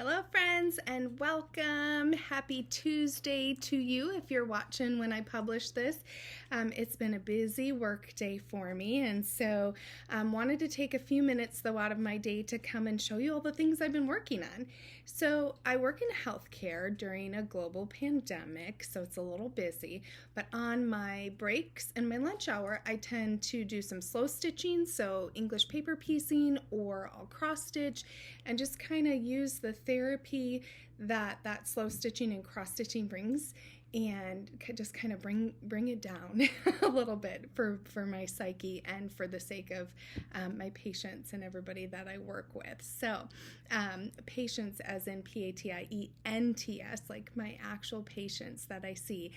Hello friends and welcome. Happy Tuesday to you if you're watching when I publish this. It's been a busy work day for me, and so wanted to take a few minutes though out of my day to come and show you all the things I've been working on. So I work in healthcare during a global pandemic, so it's a little busy, but on my breaks and my lunch hour I tend to do some slow stitching, so English paper piecing, or I'll cross stitch and just kind of use the therapy that slow stitching and cross stitching brings, and just kind of bring it down a little bit for my psyche and for the sake of my patients and everybody that I work with. So patients as in P-A-T-I-E-N-T-S, like my actual patients that I see,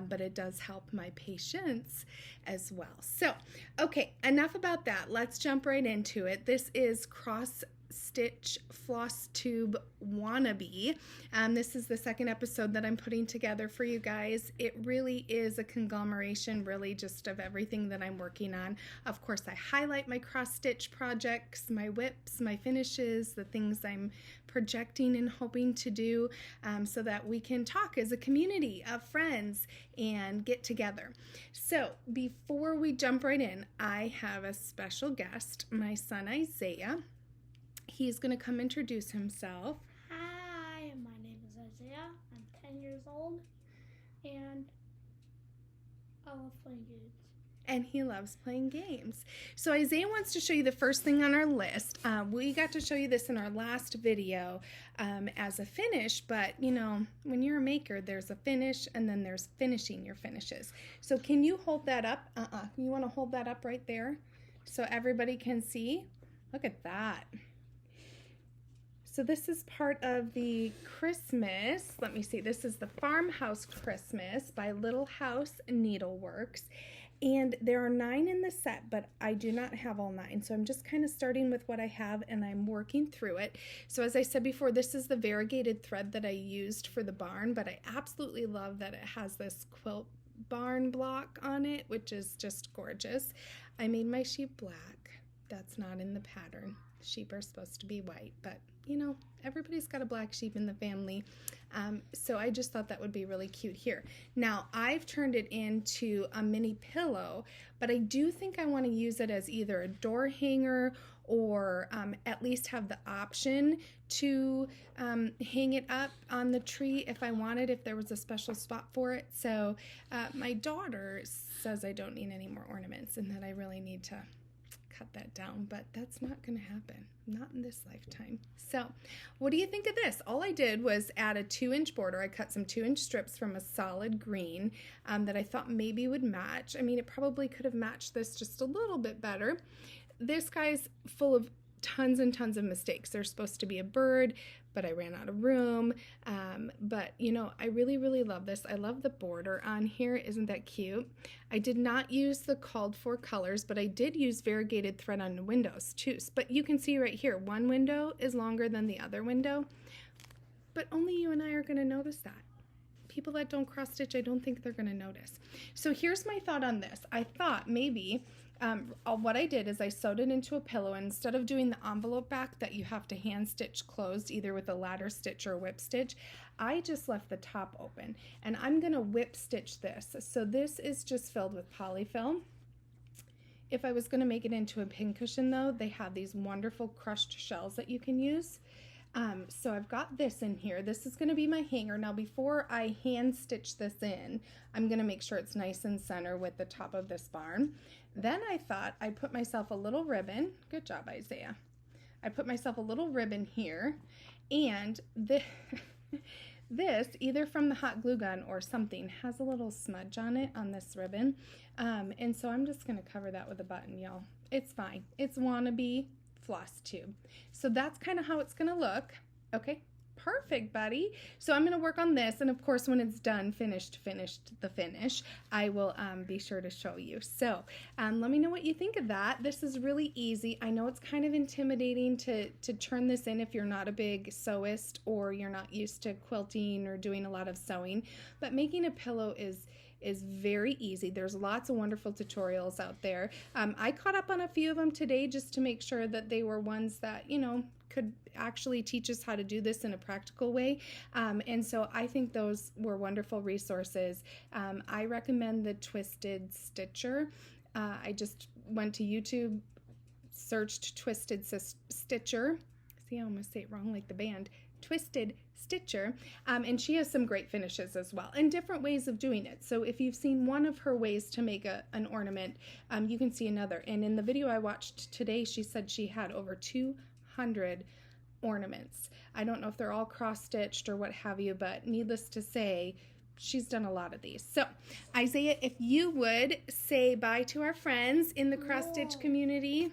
but it does help my patients as well. So okay, enough about that. Let's jump right into it. This is cross stitch Flosstube Wannabe. This is the second episode that I'm putting together for you guys. It really is a conglomeration, really just of everything that I'm working on. Of course, I highlight my cross stitch projects, my whips, my finishes, the things I'm projecting and hoping to do, so that we can talk as a community of friends and get together. So before we jump right in, I have a special guest, my son Isaiah. He's going to come introduce himself. Hi, my name is Isaiah. I'm 10 years old, and I love playing games. And he loves playing games. So Isaiah wants to show you the first thing on our list. We got to show you this in our last video as a finish, but you know, when you're a maker, there's a finish and then there's finishing your finishes. So can you hold that up? You want to hold that up right there so everybody can see? Look at that. So this is part of the Christmas, let me see, this is the Farmhouse Christmas by Little House Needleworks. And there are 9 in the set, but I do not have all 9. So I'm just kind of starting with what I have and I'm working through it. So as I said before, this is the variegated thread that I used for the barn, but I absolutely love that it has this quilt barn block on it, which is just gorgeous. I made my sheep black. That's not in the pattern. Sheep are supposed to be white, but you know, everybody's got a black sheep in the family. So I just thought that would be really cute here. Now I've turned it into a mini pillow, but I do think I want to use it as either a door hanger or at least have the option to hang it up on the tree if I wanted, if there was a special spot for it. So my daughter says I don't need any more ornaments and that I really need to cut that down, but that's not going to happen, not in this lifetime. So what do you think of this? All I did was add a 2-inch border. I cut some 2-inch strips from a solid green that I thought maybe would match. I mean, it probably could have matched this just a little bit better. This guy's full of tons and tons of mistakes. There's supposed to be a bird, but I ran out of room. But you know, I really, really love this. I love the border on here. Isn't that cute? I did not use the called for colors, but I did use variegated thread on the windows too. But you can see right here, one window is longer than the other window, but only you and I are going to notice that. People that don't cross stitch, I don't think they're going to notice. So here's my thought on this. I thought maybe what I did is I sewed it into a pillow, and instead of doing the envelope back that you have to hand stitch closed either with a ladder stitch or whip stitch, I just left the top open, and I'm going to whip stitch this. So this is just filled with polyfill. If I was going to make it into a pincushion though, they have these wonderful crushed shells that you can use. So I've got this in here. This is going to be my hanger. Now before I hand stitch this in, I'm going to make sure it's nice and center with the top of this barn. Then I thought I'd put myself a little ribbon. Good job, Isaiah. I put myself a little ribbon here, and this, either from the hot glue gun or something, has a little smudge on it on this ribbon. And so I'm just going to cover that with a button, y'all. It's fine. It's Wannabe Flosstube. So that's kind of how it's going to look. Okay, perfect, buddy. So I'm going to work on this, and of course when it's done, finished the finish, I will be sure to show you. So let me know what you think of that. This is really easy. I know it's kind of intimidating to turn this in if you're not a big sewist or you're not used to quilting or doing a lot of sewing, but making a pillow is very easy. There's lots of wonderful tutorials out there. I caught up on a few of them today just to make sure that they were ones that, you know, could actually teach us how to do this in a practical way. And so I think those were wonderful resources. I recommend the Twisted Stitcher. I just went to YouTube, searched Twisted Stitcher. See, I almost say it wrong like the band. Twisted Stitcher, and she has some great finishes as well and different ways of doing it. So if you've seen one of her ways to make an ornament, you can see another. And in the video I watched today, she said she had over 200 ornaments. I don't know if they're all cross-stitched or what have you, but needless to say, she's done a lot of these. So Isaiah, if you would say bye to our friends in the cross-stitch community.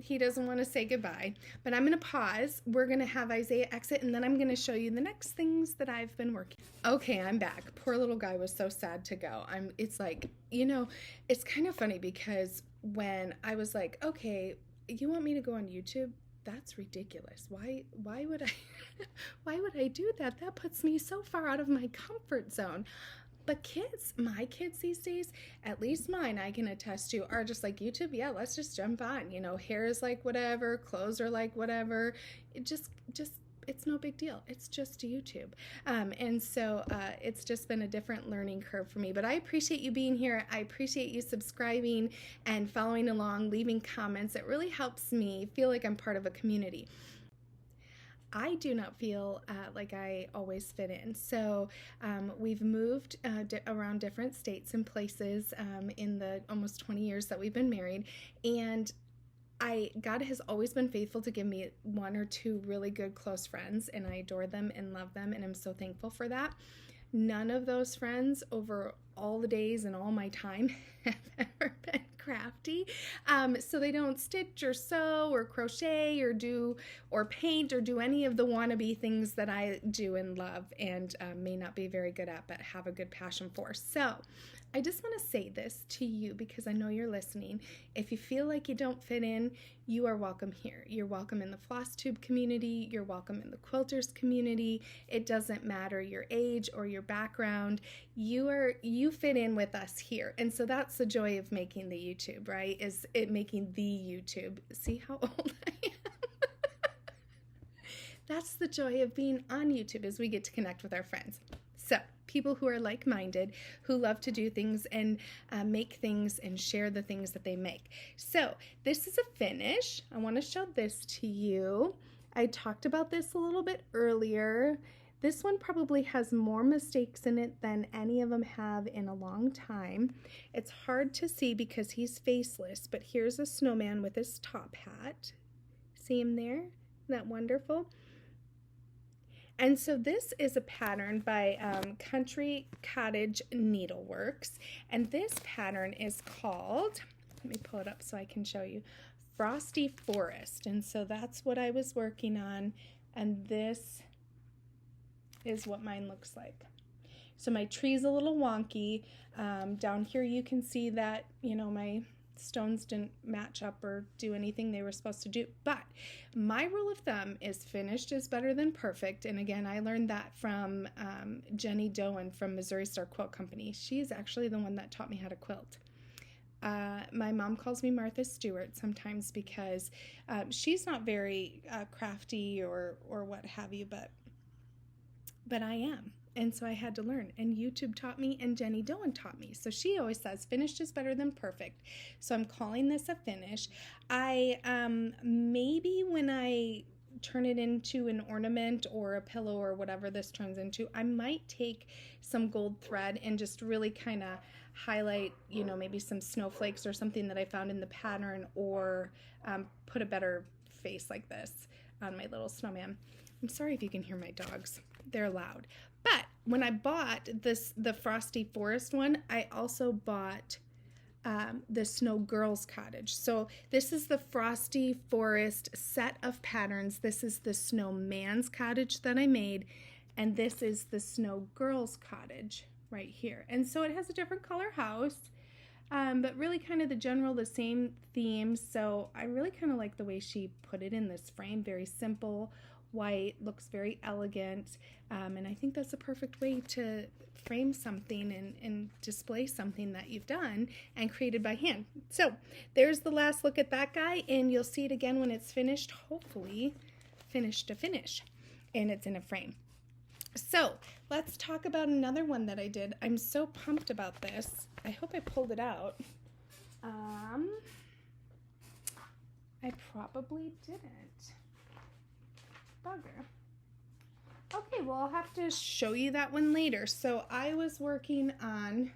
He doesn't want to say goodbye, but I'm going to pause. We're going to have Isaiah exit, and then I'm going to show you the next things that I've been working. Okay, I'm back. Poor little guy was so sad to go. It's like, you know, it's kind of funny because when I was like, okay, you want me to go on YouTube? That's ridiculous. Why would I, why would I do that? That puts me so far out of my comfort zone. But kids, my kids these days, at least mine, I can attest to, are just like, YouTube, yeah, let's just jump on. You know, hair is like whatever, clothes are like whatever. It just it's no big deal. It's just YouTube. And so it's just been a different learning curve for me. But I appreciate you being here. I appreciate you subscribing and following along, leaving comments. It really helps me feel like I'm part of a community. I do not feel like I always fit in. So we've moved around different states and places in the almost 20 years that we've been married. And God has always been faithful to give me one or two really good close friends, and I adore them and love them, and I'm so thankful for that. None of those friends over all the days and all my time have ever been crafty. So they don't stitch or sew or crochet or paint or do any of the wannabe things that I do and love and may not be very good at, but have a good passion for. So I just want to say this to you because I know you're listening. If you feel like you don't fit in, you are welcome here. You're welcome in the Flosstube community. You're welcome in the quilters community. It doesn't matter your age or your background. You fit in with us here. And so that's the joy of making the YouTube, right? Is it making the YouTube. See how old I am? That's the joy of being on YouTube, is we get to connect with our friends. So people who are like-minded, who love to do things and make things and share the things that they make. So this is a finish. I want to show this to you. I talked about this a little bit earlier. This one probably has more mistakes in it than any of them have in a long time. It's hard to see because he's faceless, but here's a snowman with his top hat. See him there? Isn't that wonderful? And so this is a pattern by Country Cottage Needleworks, and this pattern is called, let me pull it up so I can show you, Frosty Forest. And so that's what I was working on, and this is what mine looks like. So my tree's a little wonky. Down here you can see that, you know, my stones didn't match up or do anything they were supposed to do. But my rule of thumb is finished is better than perfect. And again, I learned that from Jenny Doan from Missouri Star Quilt Company. She is actually the one that taught me how to quilt. My mom calls me Martha Stewart sometimes because she's not very crafty or what have you, but I am. And so I had to learn, and YouTube taught me and Jenny Doan taught me. So she always says finished is better than perfect. So I'm calling this a finish. I maybe when I turn it into an ornament or a pillow or whatever this turns into, I might take some gold thread and just really kind of highlight, you know, maybe some snowflakes or something that I found in the pattern, or put a better face like this on my little snowman. I'm sorry if you can hear my dogs. They're loud. But when I bought the Frosty Forest one, I also bought the Snow Girls Cottage. So this is the Frosty Forest set of patterns. This is the Snowman's Cottage that I made, and this is the Snow Girls Cottage right here. And so it has a different color house, but really kind of the same theme. So I really kind of like the way she put it in this frame. Very simple, white, looks very elegant, and I think that's a perfect way to frame something and display something that you've done and created by hand. So there's the last look at that guy, and you'll see it again when it's finished, hopefully finish to finish, and it's in a frame. So let's talk about another one that I did. I'm so pumped about this. I hope I pulled it out. I probably didn't. Bugger. Okay, well, I'll have to show you that one later. So I was working on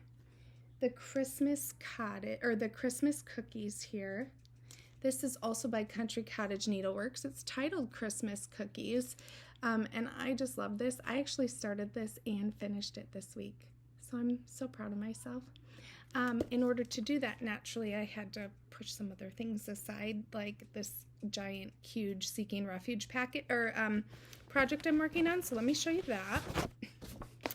the Christmas cottage, or the Christmas cookies here. This is also by Country Cottage Needleworks. It's titled Christmas Cookies, and I just love this. I actually started this and finished it this week, so I'm so proud of myself. In order to do that, naturally, I had to push some other things aside, like this giant, huge Seeking Refuge packet or project I'm working on. So let me show you that.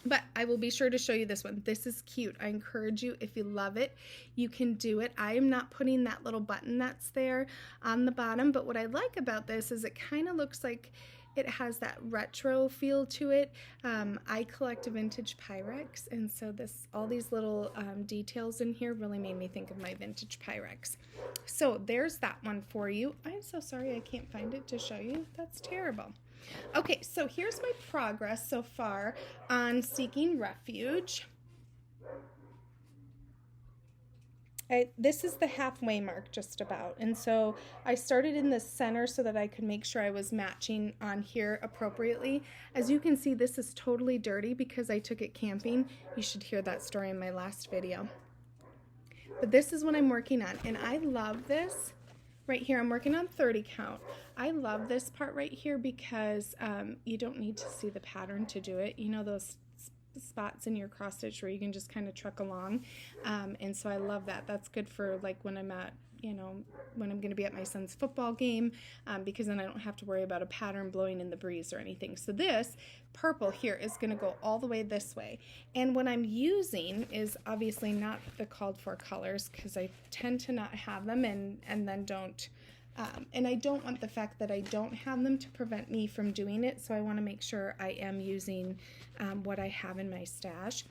But I will be sure to show you this one. This is cute. I encourage you, if you love it, you can do it. I am not putting that little button that's there on the bottom, but what I like about this is it kind of looks like it has that retro feel to it. I collect a vintage Pyrex, and so all these little details in here really made me think of my vintage Pyrex. So there's that one for you. I'm so sorry I can't find it to show you. That's terrible. Okay, so here's my progress so far on Seeking Refuge. This is the halfway mark just about, and so I started in the center so that I could make sure I was matching on here appropriately. As you can see, this is totally dirty because I took it camping. You should hear that story in my last video. But this is what I'm working on, and I love this right here. I'm working on 30 count. I love this part right here because you don't need to see the pattern to do it. You know those spots in your cross stitch where you can just kind of truck along, and so I love that. That's good for like when I'm at, when I'm going to be at my son's football game, because then I don't have to worry about a pattern blowing in the breeze or anything. So this purple here is going to go all the way this way, and what I'm using is obviously not the called for colors because I tend to not have them and then don't. And I don't want the fact that I don't have them to prevent me from doing it, so I want to make sure I am using what I have in my stash.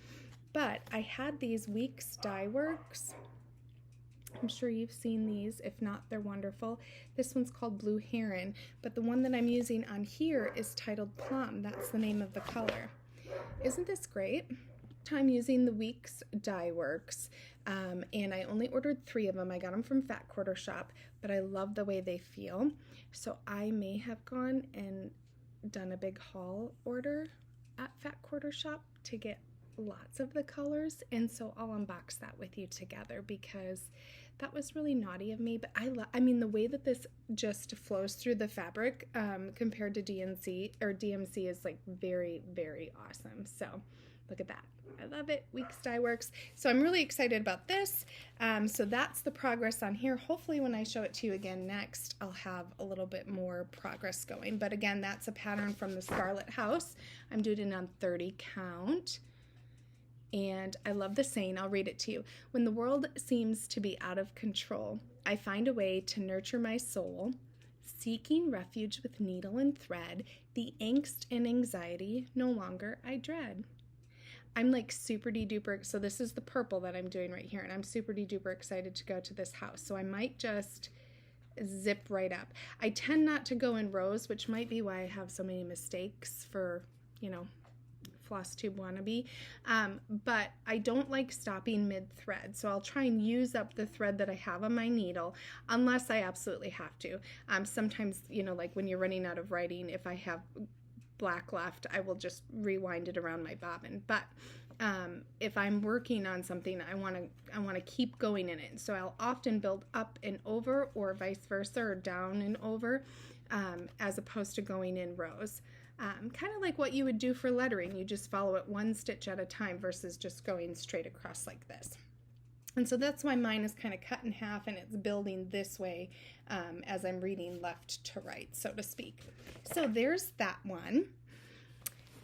But I had these Weeks Dye Works. I'm sure you've seen these. If not, they're wonderful. This one's called Blue Heron, but the one that I'm using on here is titled Plum. That's the name of the color. Isn't this great? I'm using the Weeks Dye Works, and I only ordered 3 of them. I got them from Fat Quarter Shop, but I love the way they feel. So I may have gone and done a big haul order at Fat Quarter Shop to get lots of the colors, and so I'll unbox that with you together because that was really naughty of me. But I mean the way that this just flows through the fabric compared to DMC is like very, very awesome. So look at that. I love it. Weeks Dye Works. So I'm really excited about this. So that's the progress on here. Hopefully when I show it to you again next, I'll have a little bit more progress going. But again, that's a pattern from the Scarlet House. I'm doing it on 30 count. And I love the saying. I'll read it to you. When the world seems to be out of control, I find a way to nurture my soul, seeking refuge with needle and thread, the angst and anxiety no longer I dread. I'm like super duper, so this is the purple that I'm doing right here, and I'm super duper excited to go to this house. So I might just zip right up. I tend not to go in rows, which might be why I have so many mistakes for, Flosstube Wannabe, but I don't like stopping mid-thread, so I'll try and use up the thread that I have on my needle, unless I absolutely have to. Sometimes, like when you're running out of writing, if I have black left, I will just rewind it around my bobbin. But if I'm working on something, I want to keep going in it. So I'll often build up and over, or vice versa, or down and over, as opposed to going in rows. Kind of like what you would do for lettering. You just follow it one stitch at a time versus just going straight across like this. And so that's why mine is kind of cut in half and it's building this way as I'm reading left to right, so to speak. So there's that one.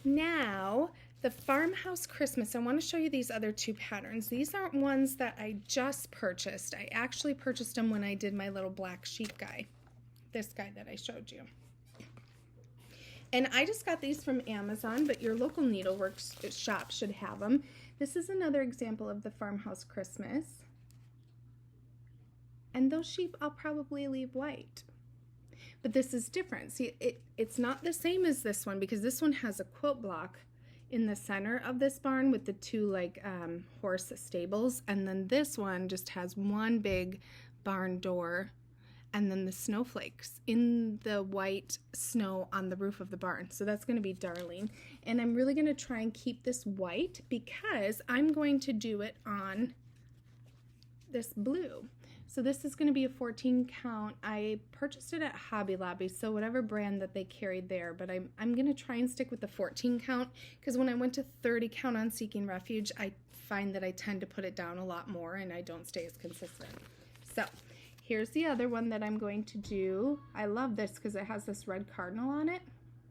Now, the Farmhouse Christmas. I want to show you these other 2 patterns. These aren't ones that I just purchased. I actually purchased them when I did my little black sheep guy. This guy that I showed you. And I just got these from Amazon, but your local needlework shop should have them. This is another example of the Farmhouse Christmas. And those sheep I'll probably leave white. But this is different. See, it's not the same as this one because this one has a quilt block in the center of this barn with the two like horse stables. And then this one just has one big barn door and then the snowflakes in the white snow on the roof of the barn. So that's going to be darling. And I'm really going to try and keep this white because I'm going to do it on this blue. So this is going to be a 14 count. I purchased it at Hobby Lobby, so whatever brand that they carried there, but I'm going to try and stick with the 14 count because when I went to 30 count on Seeking Refuge, I find that I tend to put it down a lot more and I don't stay as consistent. So here's the other one that I'm going to do. I love this because it has this red cardinal on it.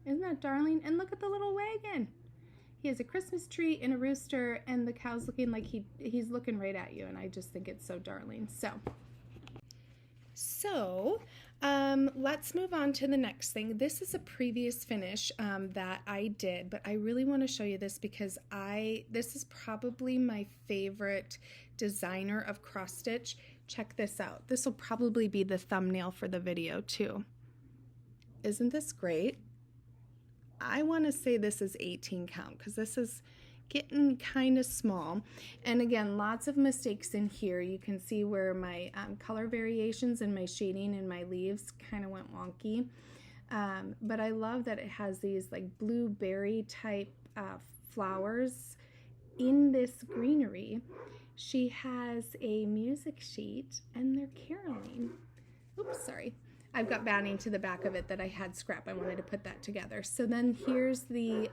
Isn't that darling? And look at the little wagon. He has a Christmas tree and a rooster, and the cow's looking like he's looking right at you, and I just think it's so darling. So let's move on to the next thing. This is a previous finish that I did, but I really want to show you this because this is probably my favorite designer of cross stitch. Check this out. This will probably be the thumbnail for the video too. Isn't this great? I want to say this is 18 count because this is getting kind of small. And again, lots of mistakes in here. You can see where my color variations and my shading and my leaves kind of went wonky. But I love that it has these like blueberry type flowers in this greenery. She has a music sheet and they're caroling. Oops, sorry. I've got batting to the back of it that I had scrap. I wanted to put that together. So then here's the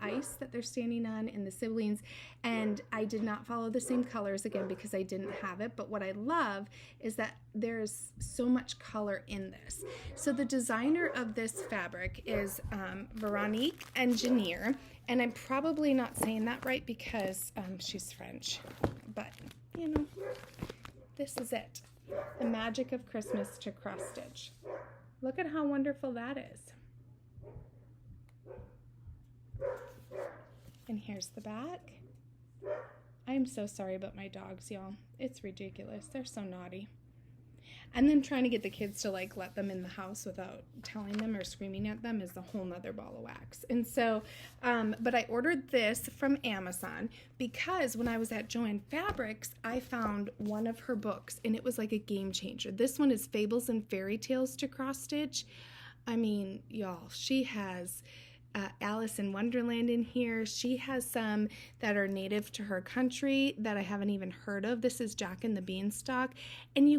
ice that they're standing on and the siblings. And I did not follow the same colors again because I didn't have it. But what I love is that there's so much color in this. So the designer of this fabric is Veronique Engineer. And I'm probably not saying that right because she's French. But, you know, this is it. The magic of Christmas to cross stitch. Look at how wonderful that is. And here's the back. I'm so sorry about my dogs, y'all. It's ridiculous. They're so naughty. And then trying to get the kids to like let them in the house without telling them or screaming at them is a whole nother ball of wax. And so, but I ordered this from Amazon because when I was at Joann Fabrics, I found one of her books and it was like a game changer. This one is Fables and Fairy Tales to Cross Stitch. I mean, y'all, she has Alice in Wonderland in here. She has some that are native to her country that I haven't even heard of. This is Jack and the Beanstalk. And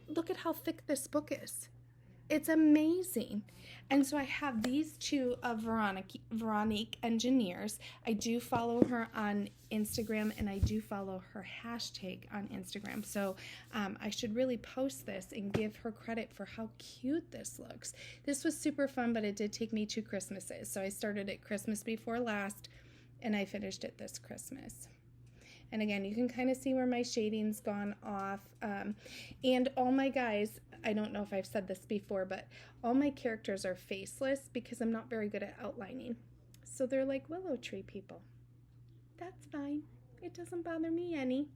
look at how thick this book is. It's amazing. And so I have these two of Veronique Engineers. I do follow her on Instagram and I do follow her hashtag on Instagram. So I should really post this and give her credit for how cute this looks. This was super fun, but it did take me 2 Christmases. So I started at Christmas before last and I finished it this Christmas. And again, you can kind of see where my shading's gone off. And all my guys, I don't know if I've said this before, but all my characters are faceless because I'm not very good at outlining. So they're like willow tree people. That's fine. It doesn't bother me any.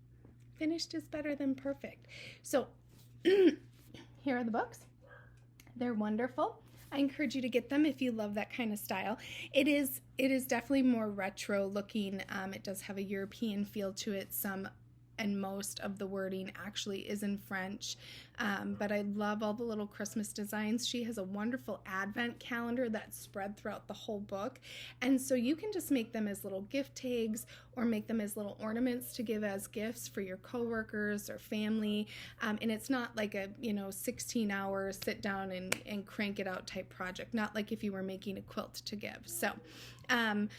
Finished is better than perfect. So here are the books. They're wonderful. I encourage you to get them if you love that kind of style. It is definitely more retro looking. It does have a European feel to it. Some and most of the wording actually is in French. But I love all the little Christmas designs. She has a wonderful advent calendar that's spread throughout the whole book. And so you can just make them as little gift tags or make them as little ornaments to give as gifts for your coworkers or family. And it's not like a 16-hour sit down and crank it out type project. Not like if you were making a quilt to give. So I'm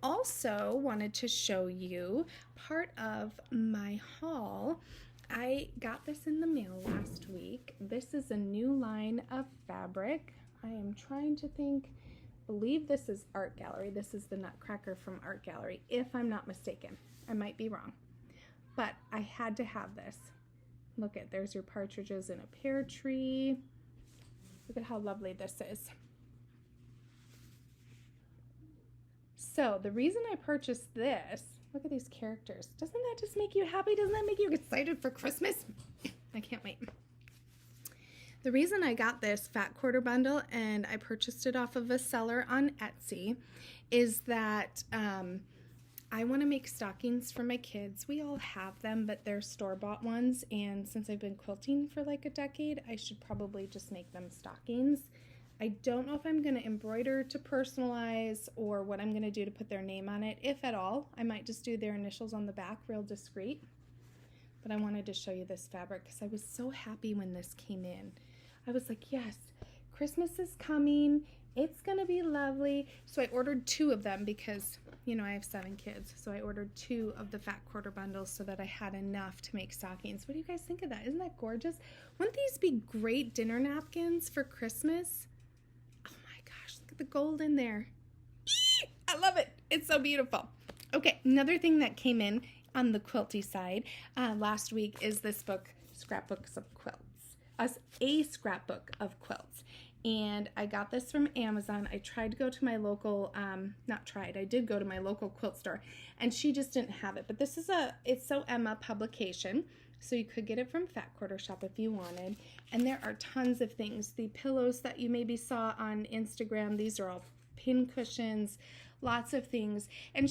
also wanted to show you part of my haul. I got this in the mail last week. This is a new line of fabric. I am trying to believe this is Art Gallery. This is the Nutcracker from Art Gallery, if I'm not mistaken. I might be wrong, but I had to have this. Look at, there's your partridges in a pear tree. Look at how lovely this is. So the reason I purchased this, look at these characters. Doesn't that just make you happy? Doesn't that make you excited for Christmas? I can't wait. The reason I got this fat quarter bundle, and I purchased it off of a seller on Etsy, is that I want to make stockings for my kids. We all have them, but they're store-bought ones, and since I've been quilting for like a decade, I should probably just make them stockings. I don't know if I'm going to embroider to personalize or what I'm going to do to put their name on it, if at all. I might just do their initials on the back, real discreet. But I wanted to show you this fabric because I was so happy when this came in. I was like, yes, Christmas is coming. It's going to be lovely. So I ordered 2 of them because, you know, I have 7 kids. So I ordered 2 of the fat quarter bundles so that I had enough to make stockings. What do you guys think of that? Isn't that gorgeous? Wouldn't these be great dinner napkins for Christmas? Oh my gosh, look at the gold in there. Eee! I love it. It's so beautiful. Okay, another thing that came in on the quilty side last week is this book, Scrapbooks of Quilts. A scrapbook of quilts. And I got this from Amazon. I tried to go to my local, I did go to my local quilt store, and she just didn't have it. But this is It's So Emma publication, so you could get it from Fat Quarter Shop if you wanted. And there are tons of things. The pillows that you maybe saw on Instagram, these are all pin cushions, lots of things. And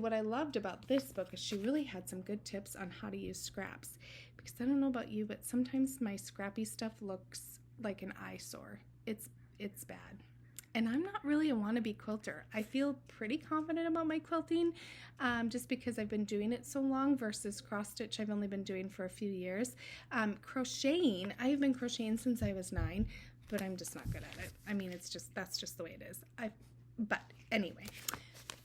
what I loved about this book is she really had some good tips on how to use scraps. Because I don't know about you, but sometimes my scrappy stuff looks like an eyesore. It's bad. And I'm not really a wannabe quilter. I feel pretty confident about my quilting just because I've been doing it so long versus cross stitch I've only been doing for a few years. Crocheting, I have been crocheting since I was 9, but I'm just not good at it. I mean, that's just the way it is. But anyway,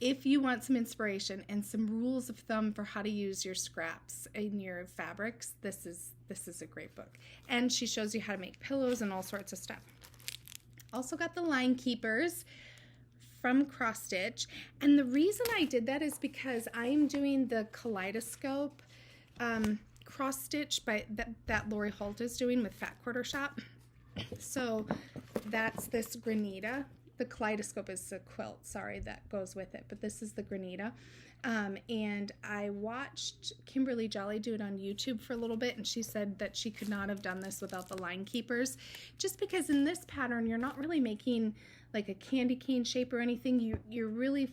if you want some inspiration and some rules of thumb for how to use your scraps in your fabrics, this is a great book. And she shows you how to make pillows and all sorts of stuff. Also got the line keepers from Cross Stitch. And the reason I did that is because I'm doing the kaleidoscope cross stitch that Lori Holt is doing with Fat Quarter Shop. So that's this granita. The kaleidoscope is a quilt, sorry, that goes with it, but this is the granita. And I watched Kimberly Jolly do it on YouTube for a little bit, and she said that she could not have done this without the line keepers, just because in this pattern you're not really making like a candy cane shape or anything. You're really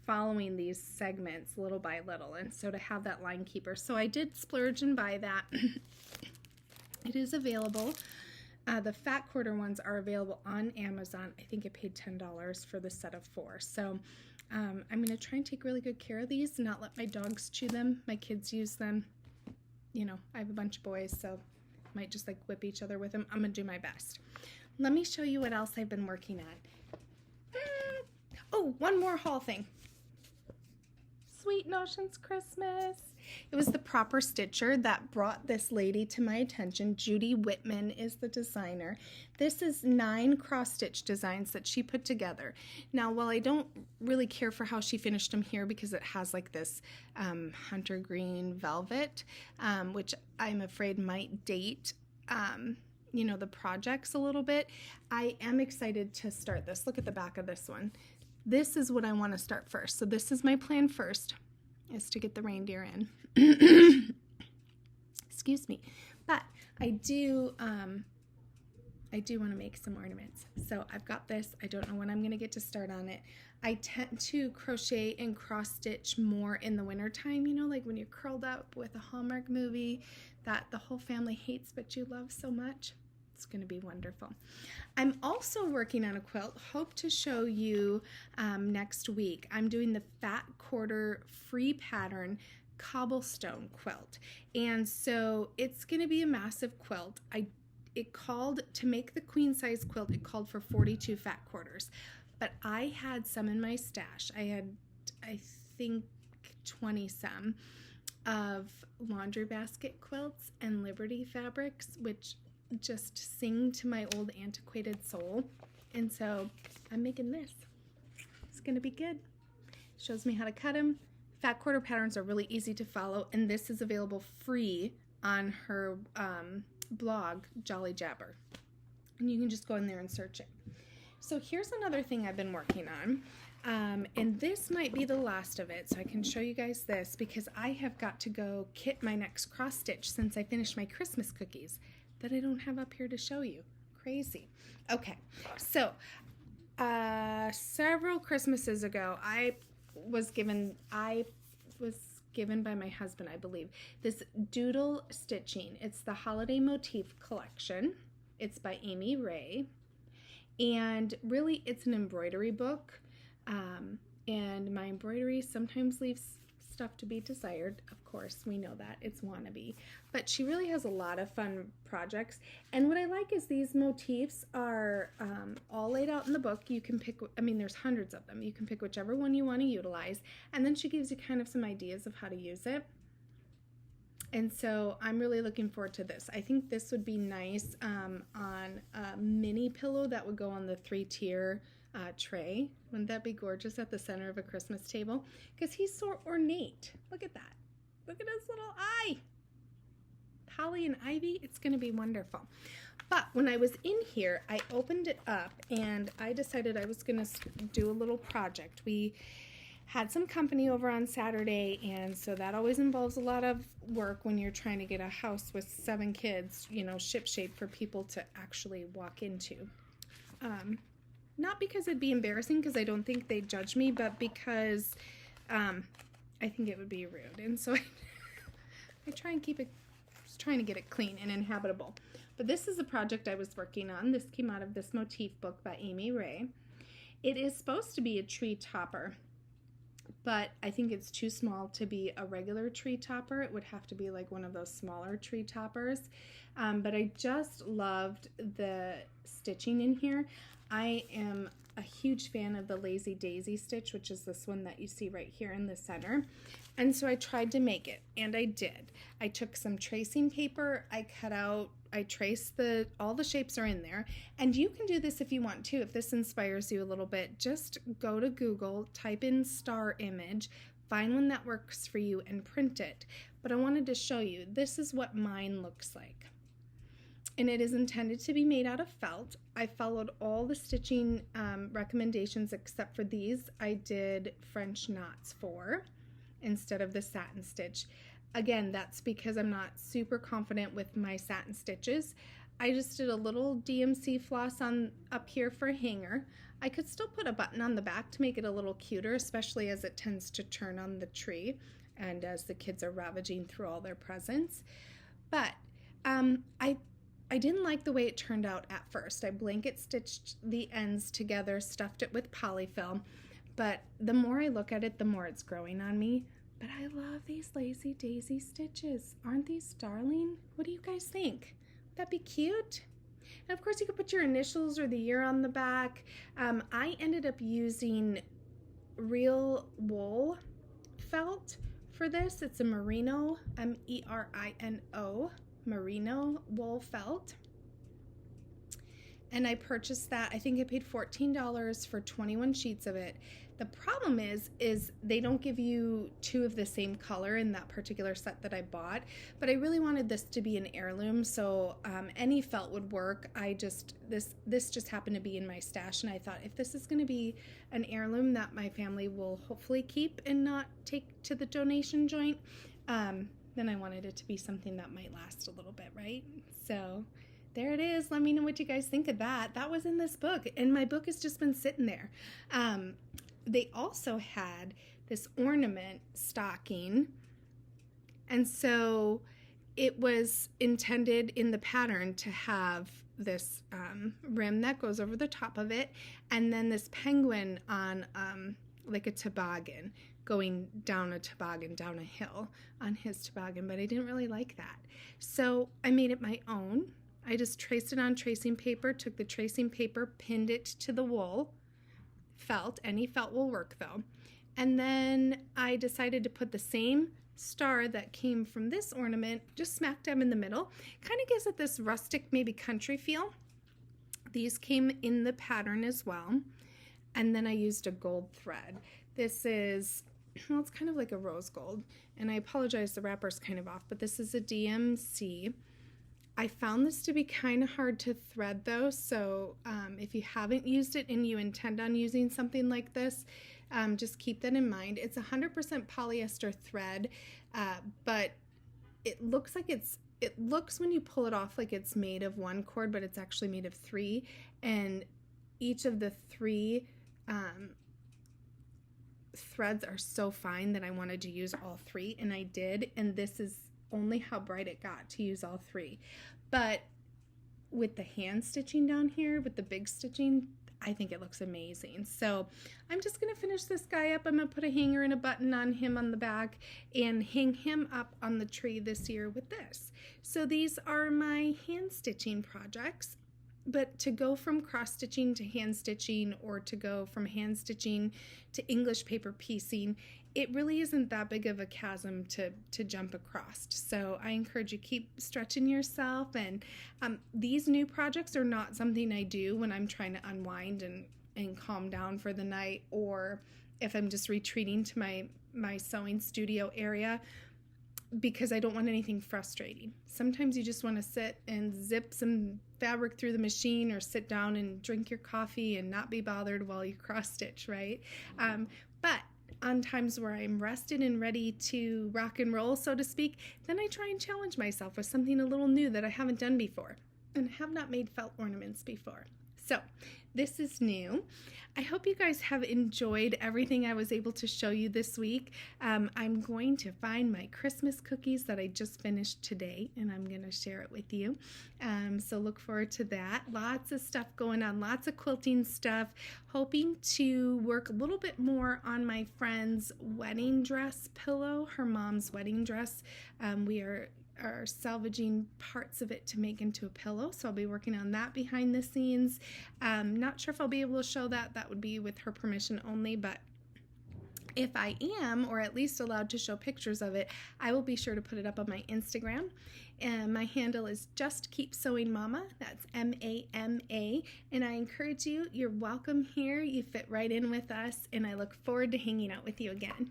following these segments little by little, and so to have that line keeper, so I did splurge and buy that. It is available. The fat quarter ones are available on Amazon. I think I paid $10 for the set of 4. So I'm going to try and take really good care of these and not let my dogs chew them. My kids use them. You know, I have a bunch of boys, so I might just like whip each other with them. I'm going to do my best. Let me show you what else I've been working on. Oh, one more haul thing. Sweet Notions Christmas. It was the Proper Stitcher that brought this lady to my attention. Judy Whitman is the designer. This is 9 cross-stitch designs that she put together. Now, while I don't really care for how she finished them here because it has like this hunter green velvet, which I'm afraid might date you know, the projects a little bit, I am excited to start this. Look at the back of this one. This is what I want to start first. So this is my plan first, is to get the reindeer in. Excuse me. But I do want to make some ornaments. So I've got this. I don't know when I'm going to get to start on it. I tend to crochet and cross stitch more in the wintertime, you know, like when you're curled up with a Hallmark movie that the whole family hates but you love so much. It's going to be wonderful. I'm also working on a quilt. Hope to show you next week. I'm doing the Fat Quarter free pattern cobblestone quilt. And so it's going to be a massive quilt. It called, to make the queen size quilt, it called for 42 fat quarters. But I had some in my stash. I had, I think, 20 some of laundry basket quilts and Liberty fabrics, which just sing to my old antiquated soul. And so I'm making this. It's going to be good. Shows me how to cut them. Fat quarter patterns are really easy to follow, and this is available free on her blog, Jolly Jabber. And you can just go in there and search it. So here's another thing I've been working on. And this might be the last of it, so I can show you guys this because I have got to go kit my next cross stitch since I finished my Christmas cookies that I don't have up here to show you. Crazy. Okay, so several Christmases ago, I was given by my husband, I believe, this doodle stitching. It's the Holiday Motif Collection. It's by Amy Ray, and really it's an embroidery book. And my embroidery sometimes leaves stuff to be desired. Of course, we know that. It's wannabe. But she really has a lot of fun projects. And what I like is these motifs are all laid out in the book. You can pick, I mean, there's hundreds of them. You can pick whichever one you want to utilize. And then she gives you kind of some ideas of how to use it. And so I'm really looking forward to this. I think this would be nice on a mini pillow that would go on the 3-tier tray. Wouldn't that be gorgeous at the center of a Christmas table? Because he's so ornate. Look at that. Look at his little eye. Holly and ivy, it's going to be wonderful. But when I was in here, I opened it up and I decided I was going to do a little project. We had some company over on Saturday, and so that always involves a lot of work when you're trying to get a house with 7 kids, you know, ship-shape for people to actually walk into. Not because it'd be embarrassing, because I don't think they'd judge me, but because I think it would be rude. And so I try and keep it, trying to get it clean and inhabitable. But this is a project I was working on. This came out of this motif book by Amy Ray. It is supposed to be a tree topper, but I think it's too small to be a regular tree topper. It would have to be like one of those smaller tree toppers. But I just loved the stitching in here. I am a huge fan of the Lazy Daisy stitch, which is this one that you see right here in the center. And so I tried to make it, and I did. I took some tracing paper, I cut out, I traced all the shapes are in there. And you can do this if you want to. If this inspires you a little bit, just go to Google, type in star image, find one that works for you, and print it. But I wanted to show you, this is what mine looks like. And it is intended to be made out of felt. I followed all the stitching recommendations except for these. I did French knots for instead of the satin stitch. Again, that's because I'm not super confident with my satin stitches. I just did a little DMC floss on up here for a hanger. I could still put a button on the back to make it a little cuter, especially as it tends to turn on the tree and as the kids are ravaging through all their presents. But I didn't like the way it turned out at first. I blanket stitched the ends together, stuffed it with polyfill, but the more I look at it, the more it's growing on me. But I love these Lazy Daisy stitches. Aren't these darling? What do you guys think? Would that be cute? And of course you could put your initials or the year on the back. I ended up using real wool felt for this. It's a merino, M-E-R-I-N-O, merino wool felt. And I purchased that. I think I paid $14 for 21 sheets of it. The problem is they don't give you 2 of the same color in that particular set that I bought, but I really wanted this to be an heirloom, so any felt would work. This just happened to be in my stash, and I thought if this is going to be an heirloom that my family will hopefully keep and not take to the donation joint, then I wanted it to be something that might last a little bit, right? So there it is. Let me know what you guys think of that. That was in this book, and my book has just been sitting there. They also had this ornament stocking, and so it was intended in the pattern to have this rim that goes over the top of it, and then this penguin on like a toboggan, going down a toboggan, down a hill on his toboggan, but I didn't really like that. So I made it my own. I just traced it on tracing paper, took the tracing paper, pinned it to the wool, felt, any felt will work though. And then I decided to put the same star that came from this ornament just smack dab in the middle. Kind of gives it this rustic, maybe country feel. These came in the pattern as well. And then I used a gold thread. This is, well, it's kind of like a rose gold. And I apologize, the wrapper's kind of off, but this is a DMC. I found this to be kind of hard to thread though, so if you haven't used it and you intend on using something like this, Just keep that in mind. It's 100% polyester thread, but it looks like it looks when you pull it off like it's made of one cord, but it's actually made of three, and each of the three threads are so fine that I wanted to use all three, and I did, and this is only how bright it got to use all three. But with the hand stitching down here, with the big stitching, I think it looks amazing. So I'm just going to finish this guy up. I'm going to put a hanger and a button on him on the back and hang him up on the tree this year with this. So these are my hand stitching projects. But to go from cross stitching to hand stitching, or to go from hand stitching to English paper piecing, it really isn't that big of a chasm to jump across. So I encourage you, keep stretching yourself. And these new projects are not something I do when I'm trying to unwind and calm down for the night, or if I'm just retreating to my sewing studio area, because I don't want anything frustrating. Sometimes you just want to sit and zip some fabric through the machine, or sit down and drink your coffee and not be bothered while you cross stitch, right? But on times where I'm rested and ready to rock and roll, so to speak, then I try and challenge myself with something a little new that I haven't done before, and have not made felt ornaments before. So this is new. I hope you guys have enjoyed everything I was able to show you this week. I'm going to find my Christmas cookies that I just finished today, and I'm going to share it with you. So look forward to that. Lots of stuff going on, lots of quilting stuff. Hoping to work a little bit more on my friend's wedding dress pillow, her mom's wedding dress. We are salvaging parts of it to make into a pillow, so I'll be working on that behind the scenes. Not sure if I'll be able to show that. That would be with her permission only, but if I am, or at least allowed to show pictures of it, I will be sure to put it up on my Instagram. And my handle is Just Keep Sewing Mama. That's M-A-M-A. And I encourage you, you're welcome here. You fit right in with us, and I look forward to hanging out with you again.